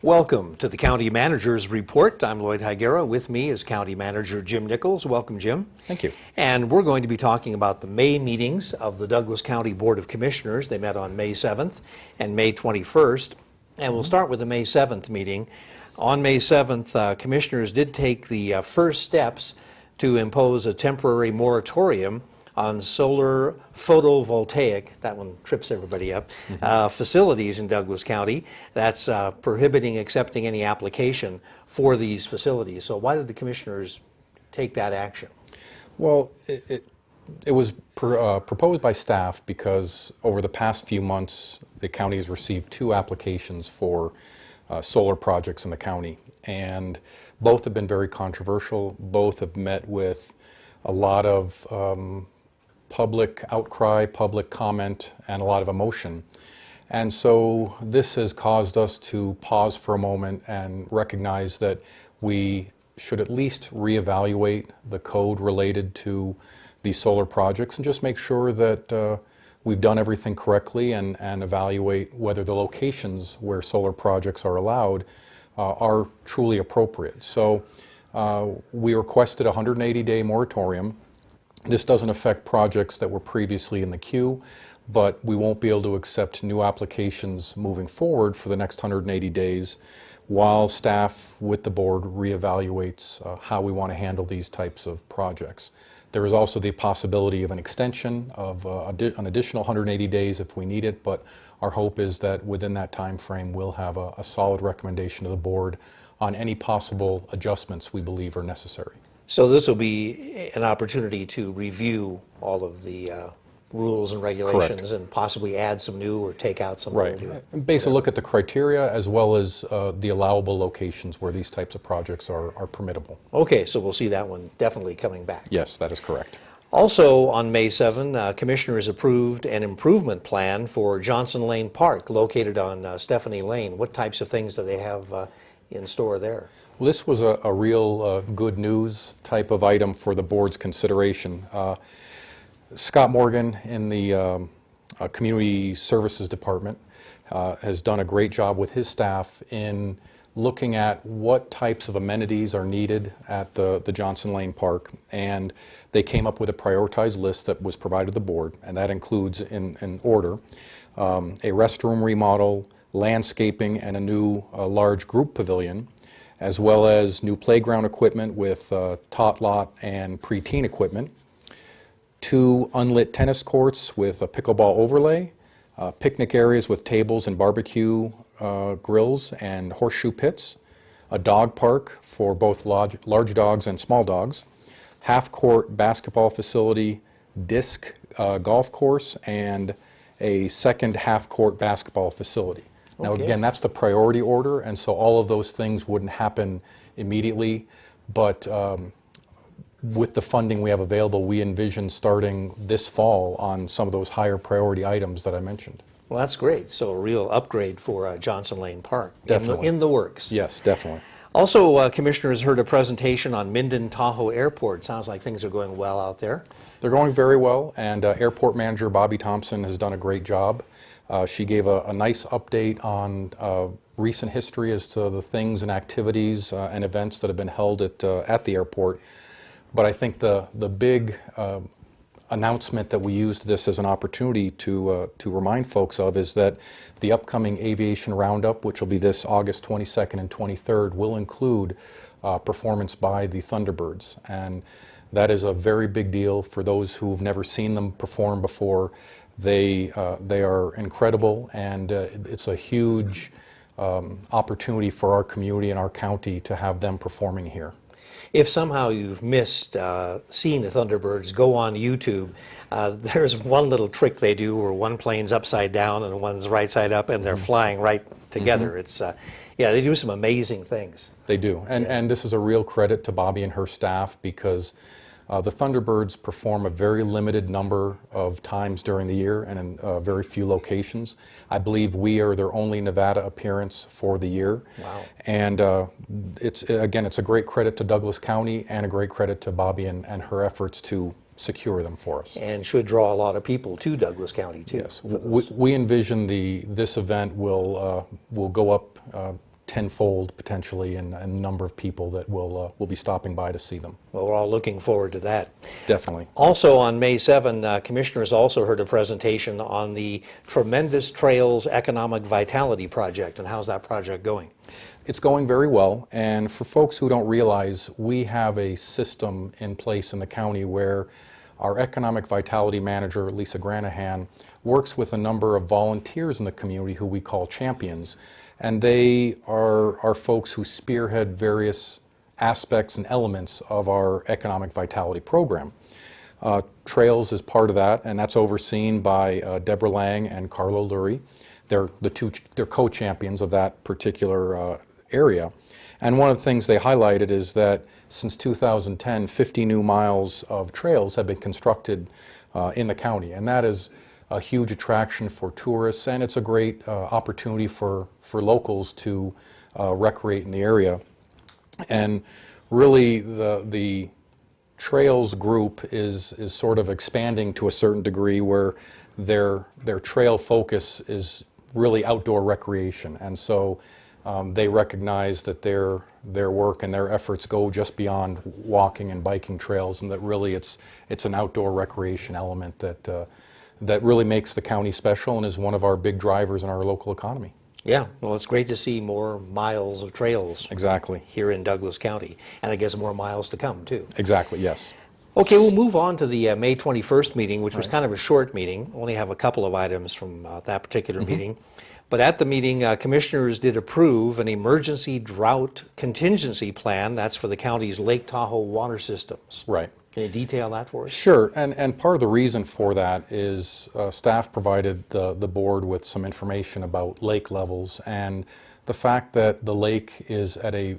Welcome to the County Manager's Report. I'm Lloyd Higuera. With me is County Manager Jim Nichols. Welcome, Jim. Thank you. And we're going to be talking about the May meetings of the Douglas County Board of Commissioners. They met on May 7th and May 21st. And we'll start with the May 7th meeting. On May 7th, commissioners did take the first steps to impose a temporary moratorium on solar photovoltaic, that one trips everybody up, facilities in Douglas County. That's prohibiting accepting any application for these facilities. So why did the commissioners take that action? Well, it was proposed by staff because over the past few months, the county has received 2 applications for solar projects in the county. And both have been very controversial. Both have met with a lot of public outcry, public comment, and a lot of emotion. And so this has caused us to pause for a moment and recognize that we should at least reevaluate the code related to these solar projects and just make sure that we've done everything correctly and evaluate whether the locations where solar projects are allowed are truly appropriate. So we requested a 180-day moratorium. This doesn't affect projects that were previously in the queue, but we won't be able to accept new applications moving forward for the next 180 days while staff with the board reevaluates how we want to handle these types of projects. There is also the possibility of an extension of an additional 180 days if we need it, but our hope is that within that time frame we'll have a solid recommendation to the board on any possible adjustments we believe are necessary. So this will be an opportunity to review all of the rules and regulations. Correct. And possibly add some new or take out some Right. new. And basically look at the criteria as well as the allowable locations where these types of projects are permittable. Okay, so we'll see that one definitely coming back. Yes, that is correct. Also on May 7, commissioners approved an improvement plan for Johnson Lane Park located on Stephanie Lane. What types of things do they have in store there? Well, this was a real good news type of item for the board's consideration. Scott Morgan in the Community Services Department has done a great job with his staff in looking at what types of amenities are needed at the Johnson Lane Park, and they came up with a prioritized list that was provided to the board, and that includes in order a restroom remodel, landscaping, and a new large group pavilion, as well as new playground equipment with tot lot and preteen equipment, 2 unlit tennis courts with a pickleball overlay, picnic areas with tables and barbecue grills and horseshoe pits, a dog park for both large dogs and small dogs, half-court basketball facility, disc golf course, and a second half-court basketball facility. Now, Okay. again, that's the priority order, and so all of those things wouldn't happen immediately, but with the funding we have available, we envision starting this fall on some of those higher priority items that I mentioned. Well, that's great. So a real upgrade for Johnson Lane Park. Definitely. In the works. Yes, definitely. Also, commissioners heard a presentation on Minden Tahoe Airport. Sounds like things are going well out there. They're going very well, and Airport Manager Bobby Thompson has done a great job. She gave a nice update on recent history as to the things and activities and events that have been held at the airport. But I think the big announcement that we used this as an opportunity to remind folks of is that the upcoming Aviation Roundup, which will be this August 22nd and 23rd, will include performance by the Thunderbirds. And that is a very big deal for those who've never seen them perform before. They are incredible, and it's a huge opportunity for our community and our county to have them performing here. If somehow you've missed seeing the Thunderbirds, go on YouTube. There's one little trick they do where one plane's upside down and one's right side up, and they're flying right together. It's yeah, they do some amazing things. They do, and this is a real credit to Bobby and her staff because the Thunderbirds perform a very limited number of times during the year and in very few locations. I believe we are their only Nevada appearance for the year. Wow. And it's a great credit to Douglas County and a great credit to Bobby and her efforts to secure them for us. And should draw a lot of people to Douglas County too. Yes, we envision this event will go up tenfold potentially in the number of people that will be stopping by to see them. Well, we're all looking forward to that. Definitely. Also on May 7, commissioners also heard a presentation on the Tremendous Trails Economic Vitality Project, and how's that project going? It's going very well, and for folks who don't realize, we have a system in place in the county where our economic vitality manager, Lisa Granahan, works with a number of volunteers in the community who we call champions, and they are folks who spearhead various aspects and elements of our economic vitality program. Trails is part of that, and that's overseen by Deborah Lang and Carlo Lurie. They're co-champions of that particular area. And one of the things they highlighted is that since 2010, 50 new miles of trails have been constructed in the county, and that is a huge attraction for tourists, and it's a great opportunity for locals to recreate in the area. And really the trails group is sort of expanding to a certain degree where their trail focus is really outdoor recreation, and so they recognize that their work and their efforts go just beyond walking and biking trails, and that really it's an outdoor recreation element that really makes the county special and is one of our big drivers in our local economy. Yeah, well, it's great to see more miles of trails. Exactly. Here in Douglas County, and I guess more miles to come too. Exactly, yes. Okay, we'll move on to the May 21st meeting, which was kind of a short meeting. Only have a couple of items from that particular meeting. But at the meeting, commissioners did approve an emergency drought contingency plan. That's for the county's Lake Tahoe water systems. Right. Can you detail that for us? Sure, and part of the reason for that is staff provided the board with some information about lake levels and the fact that the lake is at a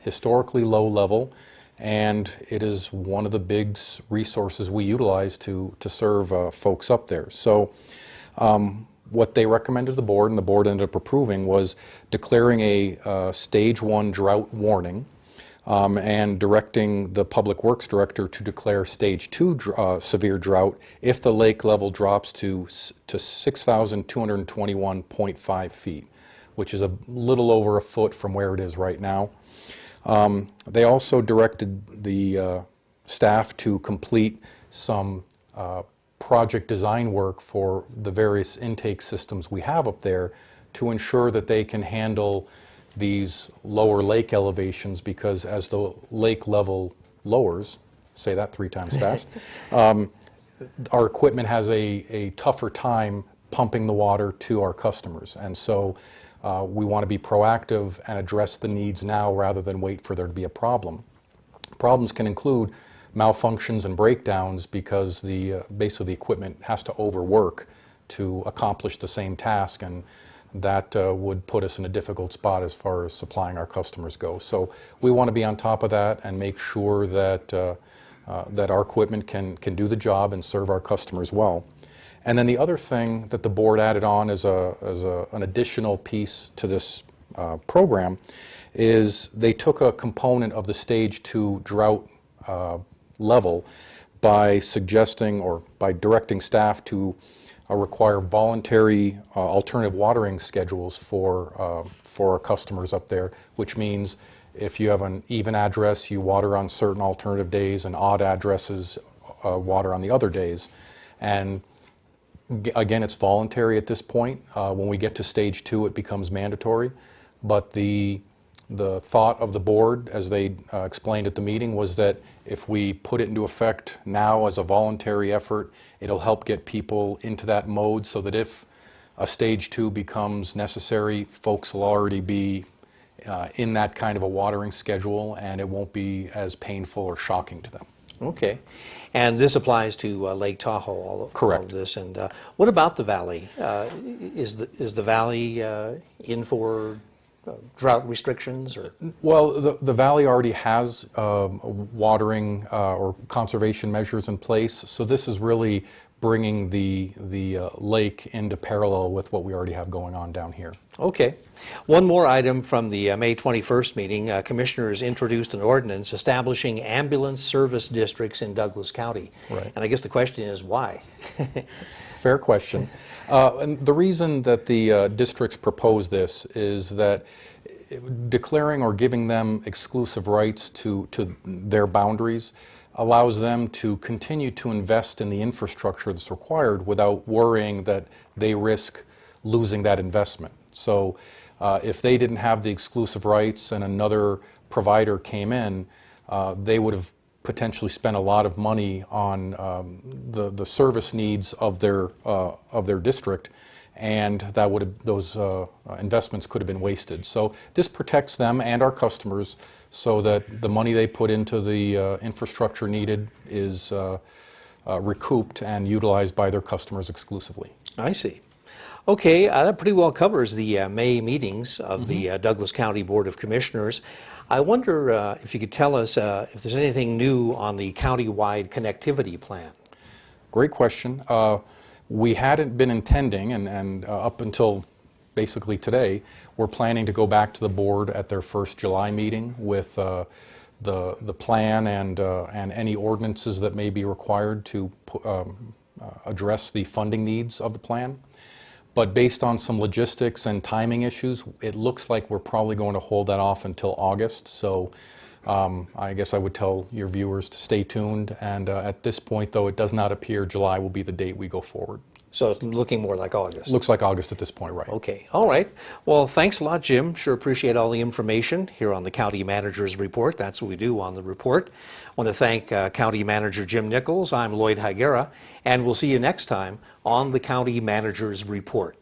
historically low level, and it is one of the big resources we utilize to serve folks up there. So what they recommended to the board, and the board ended up approving, was declaring a stage 1 drought warning, and directing the Public Works Director to declare stage 2 severe drought if the lake level drops to 6,221.5 feet, which is a little over a foot from where it is right now. They also directed the staff to complete some project design work for the various intake systems we have up there to ensure that they can handle these lower lake elevations, because as the lake level lowers, say that 3 times fast, our equipment has a tougher time pumping the water to our customers. And so we want to be proactive and address the needs now rather than wait for there to be a problem. Problems can include malfunctions and breakdowns because basically the equipment has to overwork to accomplish the same task, and that would put us in a difficult spot as far as supplying our customers go. So we want to be on top of that and make sure that that our equipment can do the job and serve our customers well. And then the other thing that the board added on as an additional piece to this program is they took a component of the stage 2 drought level by suggesting or by directing staff to require voluntary alternative watering schedules for our customers up there, which means if you have an even address, you water on certain alternative days, and odd addresses water on the other days. And again, it's voluntary at this point. When we get to stage 2, it becomes mandatory. But the thought of the board, as they explained at the meeting, was that if we put it into effect now as a voluntary effort, it'll help get people into that mode so that if a stage 2 becomes necessary, folks will already be in that kind of a watering schedule, and it won't be as painful or shocking to them. Okay. And this applies to Lake Tahoe, all of this. And what about the valley? Is the valley in for drought restrictions? Or? Well, the valley already has watering or conservation measures in place, so this is really bringing the lake into parallel with what we already have going on down here. Okay. One more item from the May 21st meeting. Commissioners introduced an ordinance establishing ambulance service districts in Douglas County. Right. And I guess the question is why? Fair question. And the reason that the districts propose this is that declaring or giving them exclusive rights to their boundaries allows them to continue to invest in the infrastructure that's required without worrying that they risk losing that investment. So if they didn't have the exclusive rights and another provider came in, they would have potentially spent a lot of money on the service needs of their district, and that would have, those investments could have been wasted. So this protects them and our customers so that the money they put into the infrastructure needed is recouped and utilized by their customers exclusively. I see. Okay, that pretty well covers the May meetings of the Douglas County Board of Commissioners. I wonder if you could tell us if there's anything new on the county-wide connectivity plan. Great question. We hadn't been intending, and up until basically today, we're planning to go back to the board at their first July meeting with the plan and any ordinances that may be required to address the funding needs of the plan. But based on some logistics and timing issues, it looks like we're probably going to hold that off until August. So I guess I would tell your viewers to stay tuned. And at this point, though, it does not appear July will be the date we go forward. So it's looking more like August. Looks like August at this point, right? Okay, all right. Well, thanks a lot, Jim. Sure appreciate all the information here on the County Manager's Report. That's what we do on the report. I want to thank County Manager Jim Nichols. I'm Lloyd Higuera, and we'll see you next time on the County Manager's Report.